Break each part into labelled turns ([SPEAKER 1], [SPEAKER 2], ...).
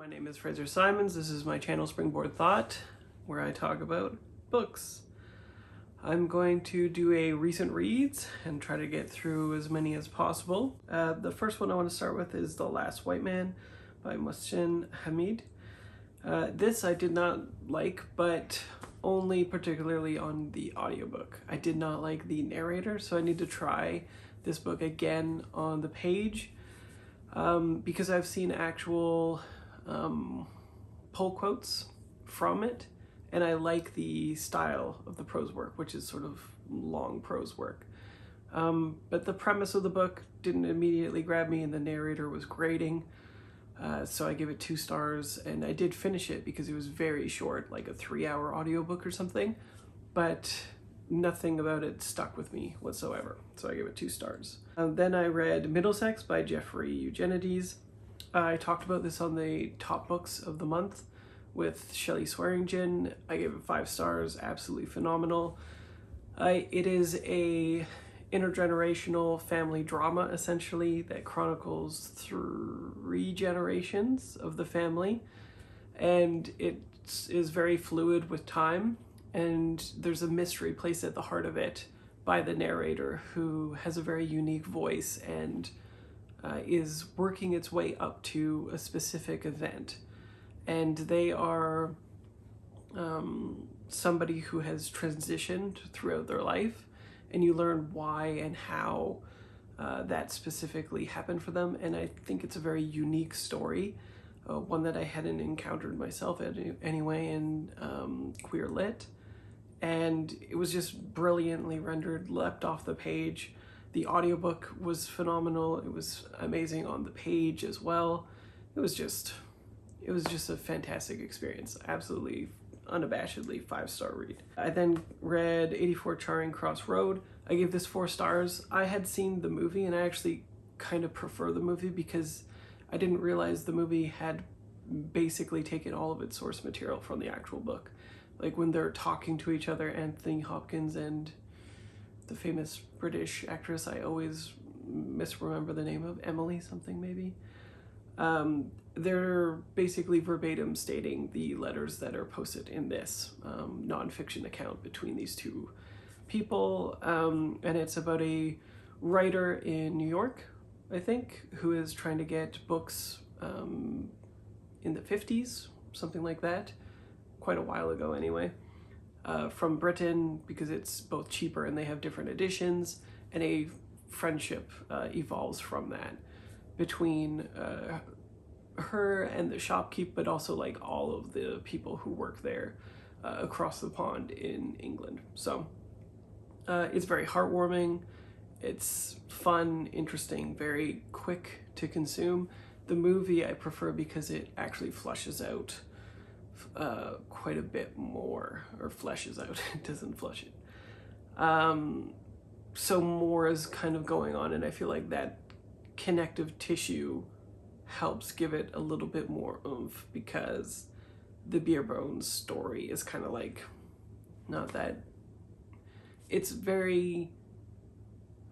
[SPEAKER 1] my name is Fraser Simons. This is my channel Springboard Thought, where I talk about books. I'm going to do a recent reads and try to get through as many as possible. The first one I want to start with is The Last White Man by Mohsin Hamid. This I did not like, but only particularly on the audiobook. I did not like the narrator, so I need to try this book again on the page because I've seen actual pull quotes from it, and I like the style of the prose work, which is sort of long prose work. But the premise of the book didn't immediately grab me, and the narrator was grating. So I give it 2 stars, and I did finish it because it was very short, like a 3-hour audiobook or something, but nothing about it stuck with me whatsoever. So I give it 2 stars. Then I read Middlesex by Eugenides. I talked about this on the top books of the month with Shelley Swearingen. I gave it 5 stars, absolutely phenomenal. It is a intergenerational family drama, essentially, that chronicles 3 generations of the family, and it is very fluid with time, and there's a mystery placed at the heart of it by the narrator, who has a very unique voice and is working its way up to a specific event. And they are somebody who has transitioned throughout their life, and you learn why and how that specifically happened for them. And I think it's a very unique story, one that I hadn't encountered myself anyway in queer lit. And it was just brilliantly rendered, leapt off the page. The audiobook was phenomenal. It was amazing on the page as well. It was just a fantastic experience. Absolutely, unabashedly 5-star read. I then read 84 Charing Cross Road. I gave this 4 stars. I had seen the movie, and I actually kind of prefer the movie because I didn't realize the movie had basically taken all of its source material from the actual book. Like when they're talking to each other, Anthony Hopkins and the famous British actress I always misremember the name of, Emily something maybe. They're basically verbatim stating the letters that are posted in this nonfiction account between these 2 people. And it's about a writer in New York, I think, who is trying to get books in the 50s, something like that, quite a while ago anyway, from Britain, because it's both cheaper and they have different editions, and a friendship evolves from that between her and the shopkeep, but also like all of the people who work there across the pond in England. So it's very heartwarming, it's fun, interesting, very quick to consume. The movie I prefer because it actually flushes out quite a bit more, or fleshes out, it doesn't flush it. So more is kind of going on, and I feel like that connective tissue helps give it a little bit more oomph, because the Beer Bones story is kind of like, not that, it's very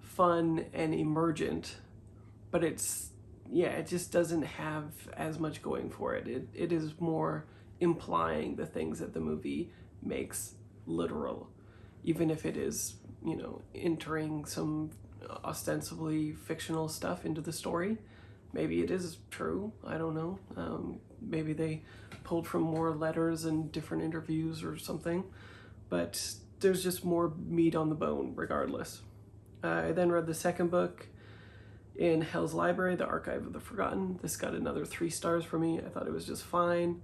[SPEAKER 1] fun and emergent, but it's, yeah, it just doesn't have as much going for it. It is more implying the things that the movie makes literal, even if it is, you know, entering some ostensibly fictional stuff into the story. Maybe it is true, I don't know. Maybe they pulled from more letters and different interviews or something, but there's just more meat on the bone regardless. I then read the second book, In Hell's Library, The Archive of the Forgotten. This got another 3 stars for me. I thought it was just fine.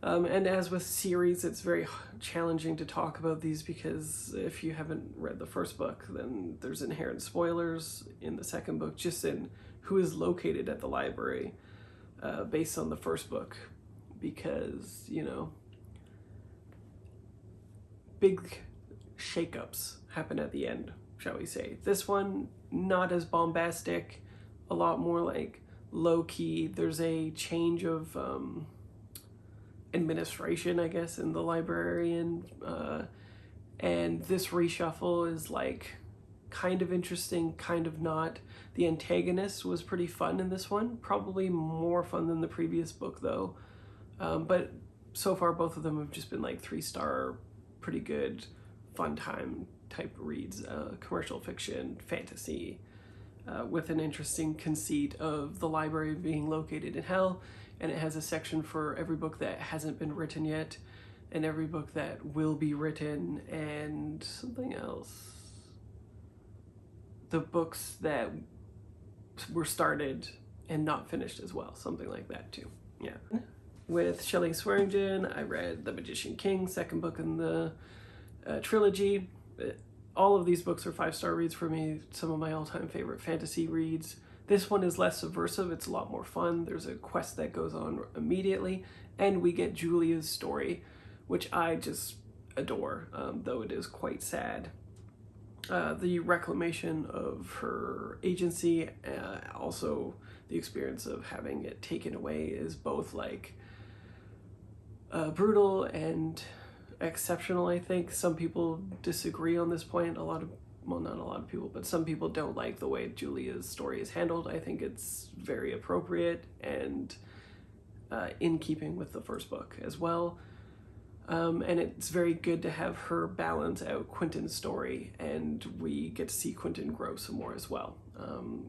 [SPEAKER 1] And as with series, it's very challenging to talk about these because if you haven't read the first book, then there's inherent spoilers in the second book, just in who is located at the library based on the first book, because, you know, big shakeups happen at the end, shall we say. This one, not as bombastic, a lot more like low-key. There's a change of administration, I guess, in the librarian, and this reshuffle is like kind of interesting, kind of not. The antagonist was pretty fun in this one, probably more fun than the previous book though. But so far both of them have just been like 3-star, pretty good, fun time type reads, commercial fiction, fantasy, with an interesting conceit of the library being located in hell, and it has a section for every book that hasn't been written yet, and every book that will be written, and something else. The books that were started and not finished as well, something like that too. Yeah. With Shelley Swearingen, I read The Magician King, second book in the trilogy. All of these books are 5-star reads for me, some of my all-time favorite fantasy reads. This one is less subversive, it's a lot more fun. There's a quest that goes on immediately, and we get Julia's story, which I just adore, though it is quite sad. The reclamation of her agency, also the experience of having it taken away, is both like brutal and exceptional, I think. Some people disagree on this point. Well, not a lot of people, but some people don't like the way Julia's story is handled. I think it's very appropriate and in keeping with the first book as well. And it's very good to have her balance out Quentin's story, and we get to see Quentin grow some more as well,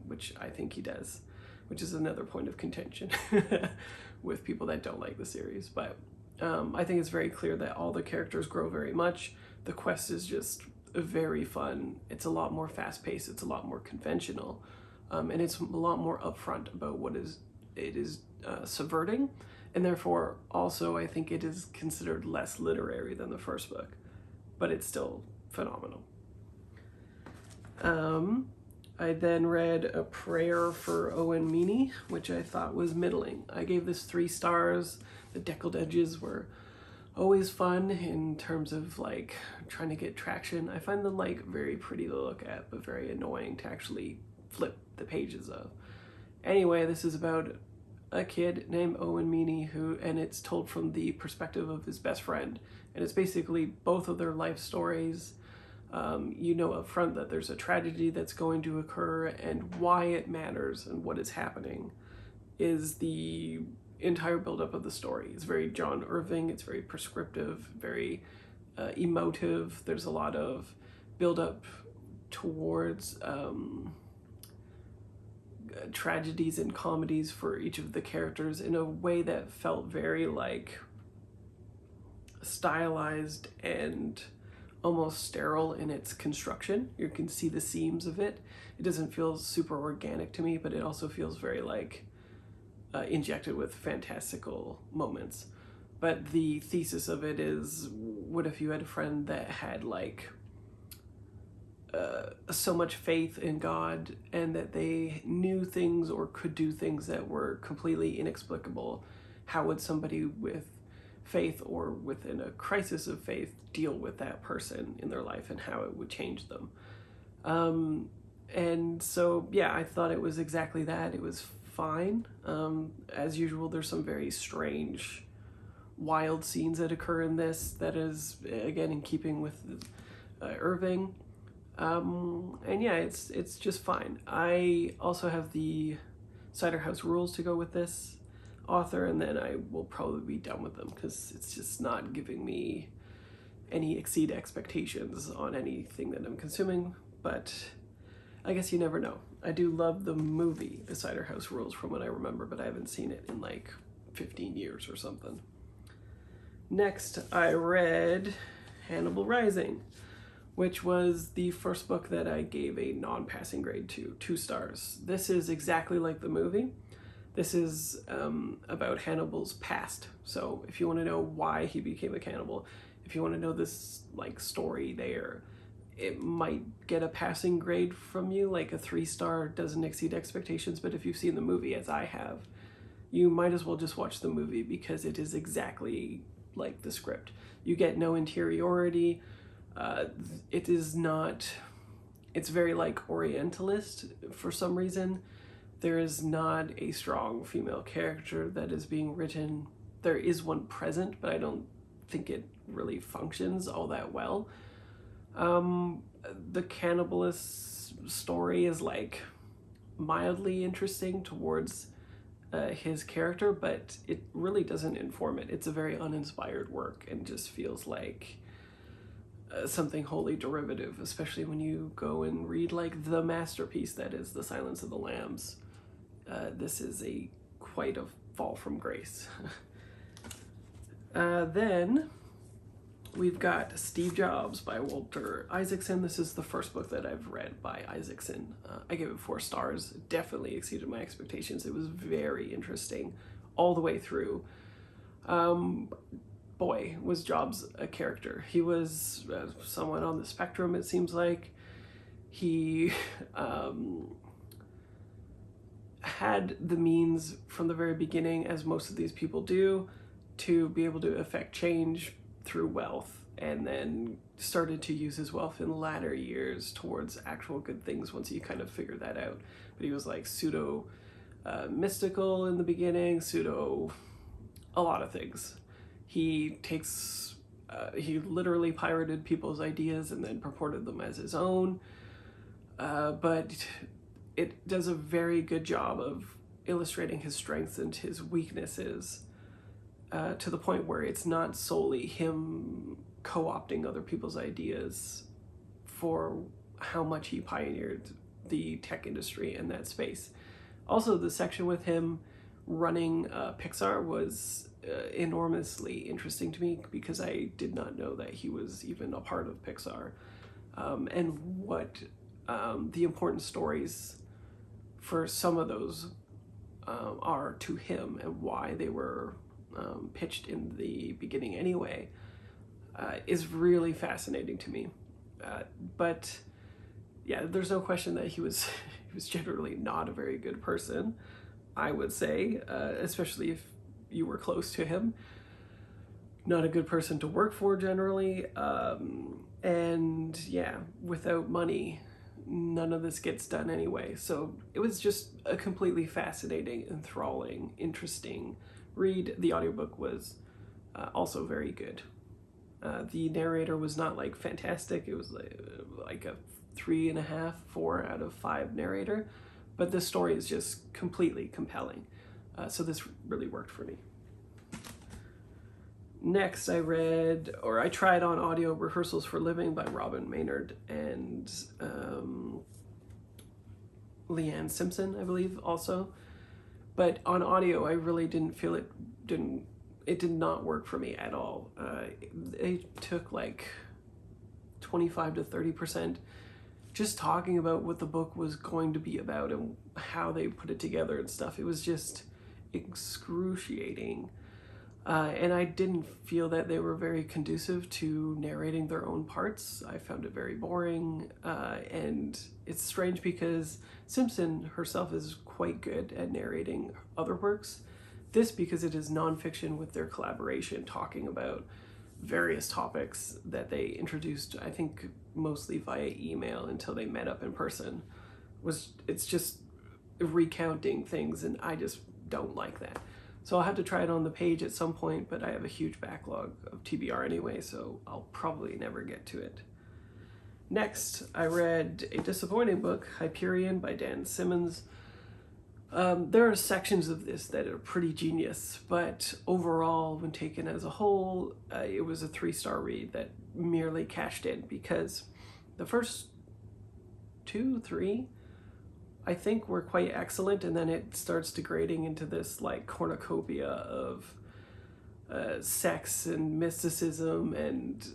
[SPEAKER 1] which I think he does, which is another point of contention with people that don't like the series. But I think it's very clear that all the characters grow very much. The quest is just very fun. It's a lot more fast-paced. It's a lot more conventional, and it's a lot more upfront about what it is subverting, and therefore also I think it is considered less literary than the first book, but it's still phenomenal. I then read A Prayer for Owen Meany, which I thought was middling. I gave this 3 stars. The deckled edges were always fun in terms of like trying to get traction. I find them like very pretty to look at, but very annoying to actually flip the pages of. Anyway, this is about a kid named Owen Meany and it's told from the perspective of his best friend. And it's basically both of their life stories. You know up front that there's a tragedy that's going to occur, and why it matters and what is happening is the entire buildup of the story. It's very John Irving, it's very prescriptive, very emotive. There's a lot of buildup towards tragedies and comedies for each of the characters in a way that felt very like stylized and almost sterile in its construction. You can see the seams of it. It doesn't feel super organic to me, but it also feels very like injected with fantastical moments. But the thesis of it is, what if you had a friend that had like so much faith in God, and that they knew things or could do things that were completely inexplicable? How would somebody with faith or within a crisis of faith deal with that person in their life, and how it would change them? And so, yeah, I thought it was exactly that. It was fine. As usual, there's some very strange, wild scenes that occur in this that is, again, in keeping with Irving. And yeah, it's just fine. I also have the Cider House Rules to go with this author, and then I will probably be done with them because it's just not giving me any exceed expectations on anything that I'm consuming. But I guess you never know. I do love the movie The Cider House Rules from what I remember, but I haven't seen it in like 15 years or something. Next, I read Hannibal Rising, which was the first book that I gave a non-passing grade to, 2 stars. This is exactly like the movie. This is about Hannibal's past. So if you want to know why he became a cannibal, if you want to know this like story there, it might get a passing grade from you, like a 3-star doesn't exceed expectations. But if you've seen the movie, as I have, you might as well just watch the movie because it is exactly like the script. You get no interiority. It is not, it's very like Orientalist for some reason. There is not a strong female character that is being written. There is one present, but I don't think it really functions all that well. the cannibalist story is like mildly interesting towards his character, but it really doesn't inform it. It's a very uninspired work and just feels like something wholly derivative, especially when you go and read like the masterpiece that is The Silence of the Lambs. This is quite a fall from grace. Then we've got Steve Jobs by Walter Isaacson. This is the first book that I've read by Isaacson. I gave it 4 stars. It definitely exceeded my expectations. It was very interesting all the way through. Boy, was Jobs a character. He was someone on the spectrum, it seems like. He had the means from the very beginning, as most of these people do, to be able to affect change through wealth, and then started to use his wealth in latter years towards actual good things once he kind of figured that out. But he was like pseudo mystical in the beginning, pseudo a lot of things. He literally pirated people's ideas and then purported them as his own, but it does a very good job of illustrating his strengths and his weaknesses, to the point where it's not solely him co-opting other people's ideas for how much he pioneered the tech industry in that space. Also, the section with him running Pixar was enormously interesting to me, because I did not know that he was even a part of Pixar, and what the important stories for some of those are to him, and why they were pitched in the beginning anyway, is really fascinating to me. But yeah, there's no question that he was generally not a very good person, I would say, especially if you were close to him. Not a good person to work for generally, and yeah, without money, none of this gets done anyway. So it was just a completely fascinating, enthralling, interesting read. The audiobook was also very good. The narrator was not like fantastic. It was like a 3.5, 4 out of 5 narrator, but the story is just completely compelling. So this really worked for me. Next, I tried on audio Rehearsals for Living by Robin Maynard and Leanne Simpson, I believe, also. But on audio, I really didn't feel it did not work for me at all. It took like 25 to 30% just talking about what the book was going to be about and how they put it together and stuff. It was just excruciating. And I didn't feel that they were very conducive to narrating their own parts. I found it very boring, and it's strange because Simpson herself is quite good at narrating other works. This, because it is nonfiction with their collaboration, talking about various topics that they introduced, I think mostly via email until they met up in person. It's just recounting things, and I just don't like that. So I'll have to try it on the page at some point, but I have a huge backlog of TBR anyway, so I'll probably never get to it. Next, I read a disappointing book, Hyperion by Dan Simmons. There are sections of this that are pretty genius, but overall, when taken as a whole, it was a 3-star read that merely cashed in, because the first 2, 3, I think were quite excellent, and then it starts degrading into this like cornucopia of sex and mysticism and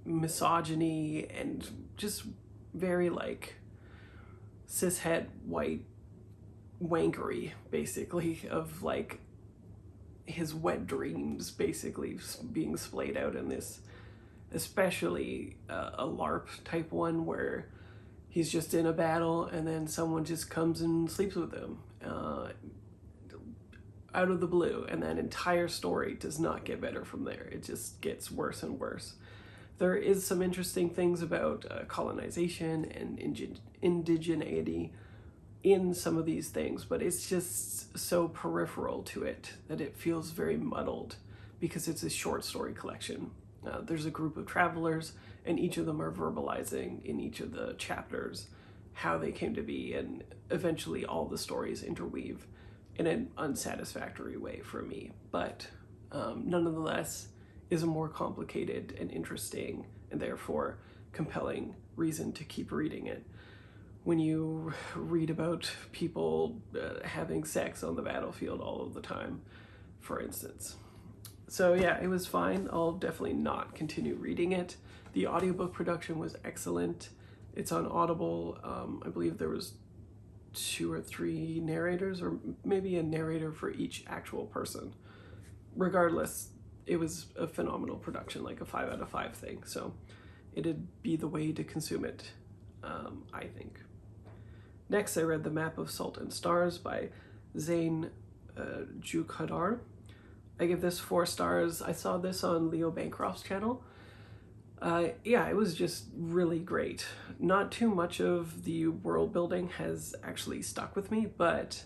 [SPEAKER 1] misogyny and just very like cishet white wankery, basically, of like his wet dreams basically being splayed out in this, especially a LARP type one where he's just in a battle and then someone just comes and sleeps with him out of the blue, and that entire story does not get better from there. It just gets worse and worse. There is some interesting things about colonization and indigeneity in some of these things, but it's just so peripheral to it that it feels very muddled because it's a short story collection. There's a group of travelers, and each of them are verbalizing in each of the chapters how they came to be, and eventually all the stories interweave in an unsatisfactory way for me. But nonetheless, is a more complicated and interesting and therefore compelling reason to keep reading it. When you read about people having sex on the battlefield all of the time, for instance. So yeah, it was fine. I'll definitely not continue reading it. The audiobook production was excellent. It's on Audible. I believe there was 2 or 3 narrators, or maybe a narrator for each actual person. Regardless, it was a phenomenal production, like a 5 out of 5 thing. So it'd be the way to consume it, I think. Next, I read The Map of Salt and Stars by Zain Jukhadar. I give this 4 stars. I saw this on Leo Bancroft's channel. Yeah, it was just really great. Not too much of the world building has actually stuck with me, but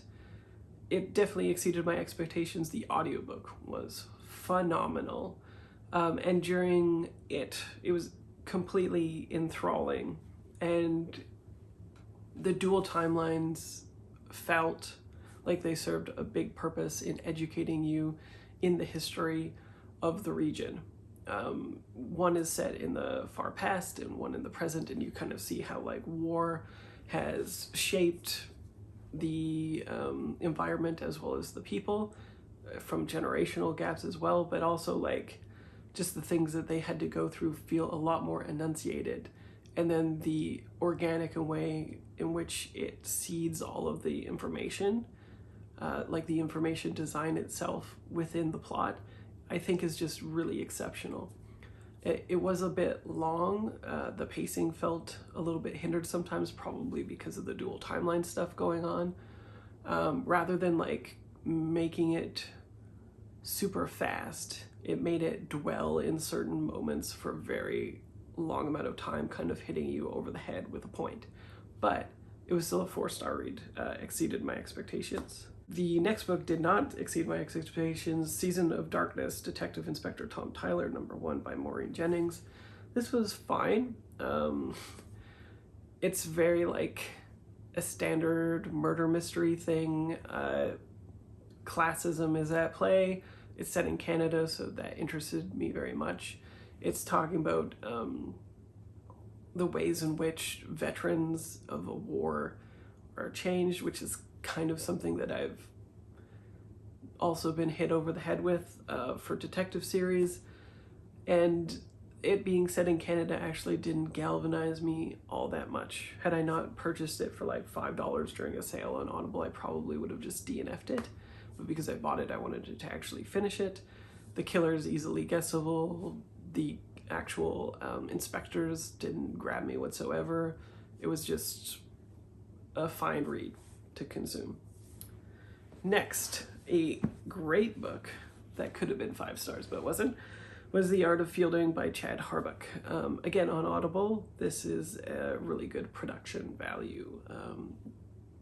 [SPEAKER 1] it definitely exceeded my expectations. The audiobook was phenomenal. And during it was completely enthralling. And the dual timelines felt like they served a big purpose in educating you in the history of the region. One is set in the far past and one in the present, and you kind of see how like war has shaped the environment as well as the people from generational gaps as well, but also like just the things that they had to go through feel a lot more enunciated. And then the organic way in which it seeds all of the information, like the information design itself within the plot, I think is just really exceptional. It was a bit long. The pacing felt a little bit hindered sometimes, probably because of the dual timeline stuff going on. Rather than like making it super fast, it made it dwell in certain moments for a very long amount of time, kind of hitting you over the head with a point. But it was still a 4-star read, exceeded my expectations. The next book did not exceed my expectations. Season of Darkness, Detective Inspector Tom Tyler, #1 by Maureen Jennings. This was fine. It's very like a standard murder mystery thing. Classism is at play. It's set in Canada, so that interested me very much. It's talking about the ways in which veterans of a war are changed, which is kind of something that I've also been hit over the head with for detective series. And it being set in Canada actually didn't galvanize me all that much. Had I not purchased it for like $5 during a sale on Audible, I probably would have just DNF'd it. But because I bought it, I wanted to actually finish it. The killer is easily guessable. The actual inspectors didn't grab me whatsoever. It was just a fine read to consume. Next, a great book that could have been 5 stars but wasn't, was The Art of Fielding by Chad Harbuck. Again, on Audible. This is a really good production value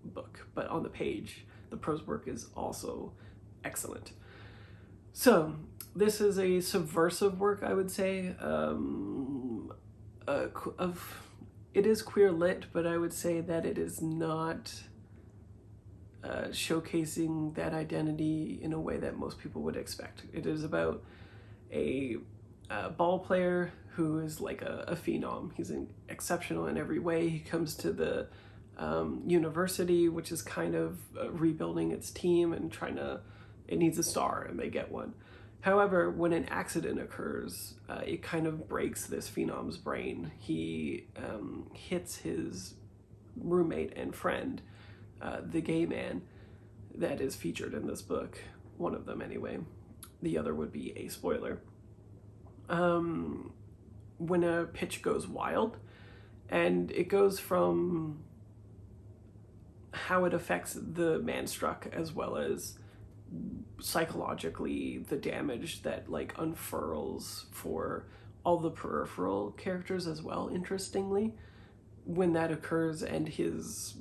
[SPEAKER 1] book, but on the page, the prose work is also excellent. So this is a subversive work, I would say. It is queer lit, but I would say that it is not showcasing that identity in a way that most people would expect. It is about a ball player who is like a phenom. He's exceptional in every way. He comes to the university, which is kind of rebuilding its team and it needs a star, and they get one. However, when an accident occurs, it kind of breaks this phenom's brain. He hits his roommate and friend, the gay man that is featured in this book. One of them anyway. The other would be a spoiler. When a pitch goes wild, and it goes from how it affects the man struck as well as psychologically the damage that like unfurls for all the peripheral characters as well, interestingly, when that occurs, and his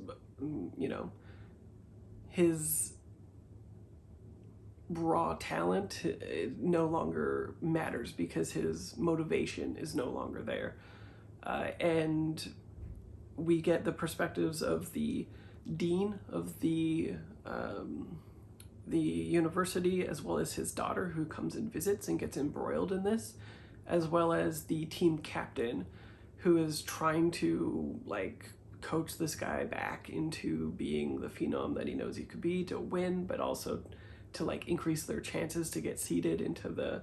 [SPEAKER 1] raw talent, it no longer matters because his motivation is no longer there. And we get the perspectives of the dean of the university, as well as his daughter, who comes and visits and gets embroiled in this, as well as the team captain, who is trying to like coach this guy back into being the phenom that he knows he could be, to win, but also to like increase their chances to get seeded into the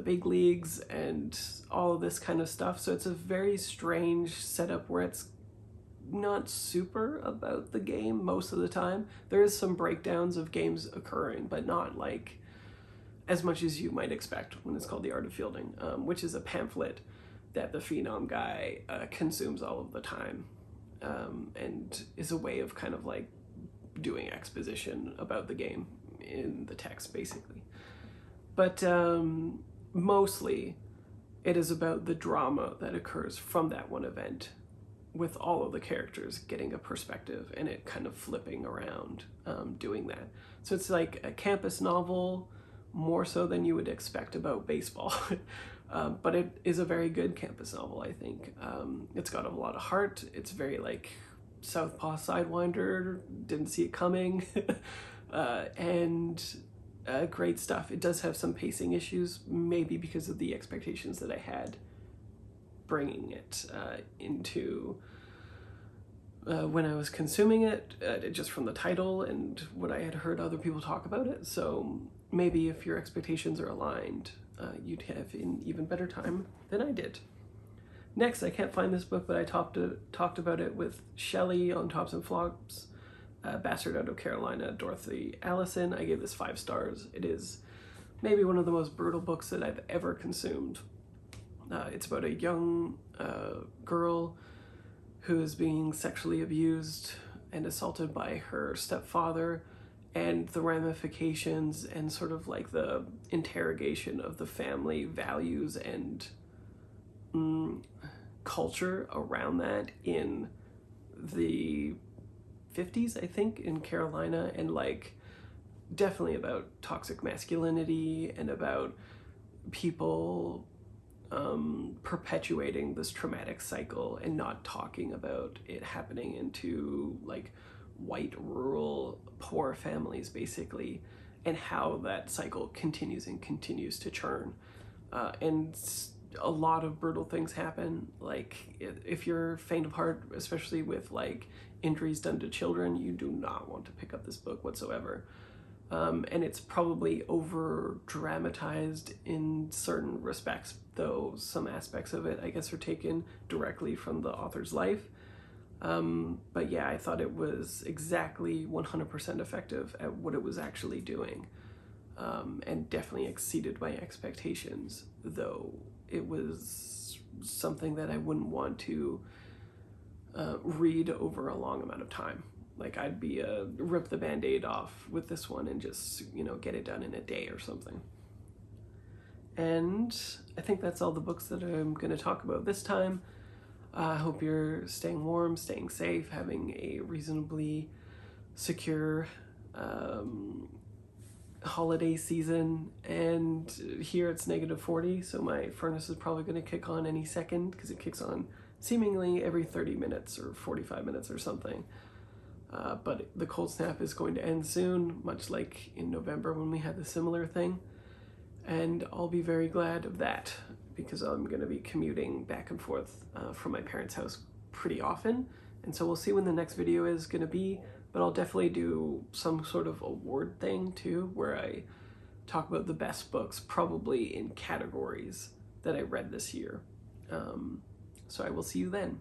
[SPEAKER 1] big leagues and all of this kind of stuff. So it's a very strange setup where it's not super about the game most of the time. There is some breakdowns of games occurring, but not like as much as you might expect when it's called The Art of Fielding, which is a pamphlet that the phenom guy consumes all of the time, and is a way of kind of like doing exposition about the game in the text, basically. But mostly it is about the drama that occurs from that one event, with all of the characters getting a perspective and it kind of flipping around, doing that. So it's like a campus novel, more so than you would expect about baseball. But it is a very good campus novel, I think. It's got a lot of heart. It's very like Southpaw Sidewinder, didn't see it coming. And great stuff. It does have some pacing issues, maybe because of the expectations that I had bringing it into when I was consuming it, just from the title and what I had heard other people talk about it. So maybe if your expectations are aligned, you'd have an even better time than I did. Next, I can't find this book, but I talked about it with Shelley on Tops and Flops, Bastard Out of Carolina, Dorothy Allison. I gave this 5 stars. It is maybe one of the most brutal books that I've ever consumed. It's about a young girl who is being sexually abused and assaulted by her stepfather, and the ramifications and sort of like the interrogation of the family values and culture around that in the 50s, I think, in Carolina, and like definitely about toxic masculinity and about people perpetuating this traumatic cycle and not talking about it happening into like white, rural, poor families, basically, and how that cycle continues and continues to churn. And a lot of brutal things happen. Like, if you're faint of heart, especially with like injuries done to children, you do not want to pick up this book whatsoever. And it's probably over dramatized in certain respects, though some aspects of it, I guess, are taken directly from the author's life. But yeah, I thought it was exactly 100% effective at what it was actually doing, and definitely exceeded my expectations, though it was something that I wouldn't want to read over a long amount of time. Like, I'd be rip the band-aid off with this one and just, get it done in a day or something. And I think that's all the books that I'm going to talk about this time. I hope you're staying warm, staying safe, having a reasonably secure holiday season. And here it's -40, so my furnace is probably going to kick on any second, because it kicks on seemingly every 30 minutes or 45 minutes or something. But the cold snap is going to end soon, much like in November when we had the similar thing. And I'll be very glad of that, because I'm going to be commuting back and forth from my parents' house pretty often. And so we'll see when the next video is going to be, but I'll definitely do some sort of award thing too, where I talk about the best books, probably in categories that I read this year. So I will see you then.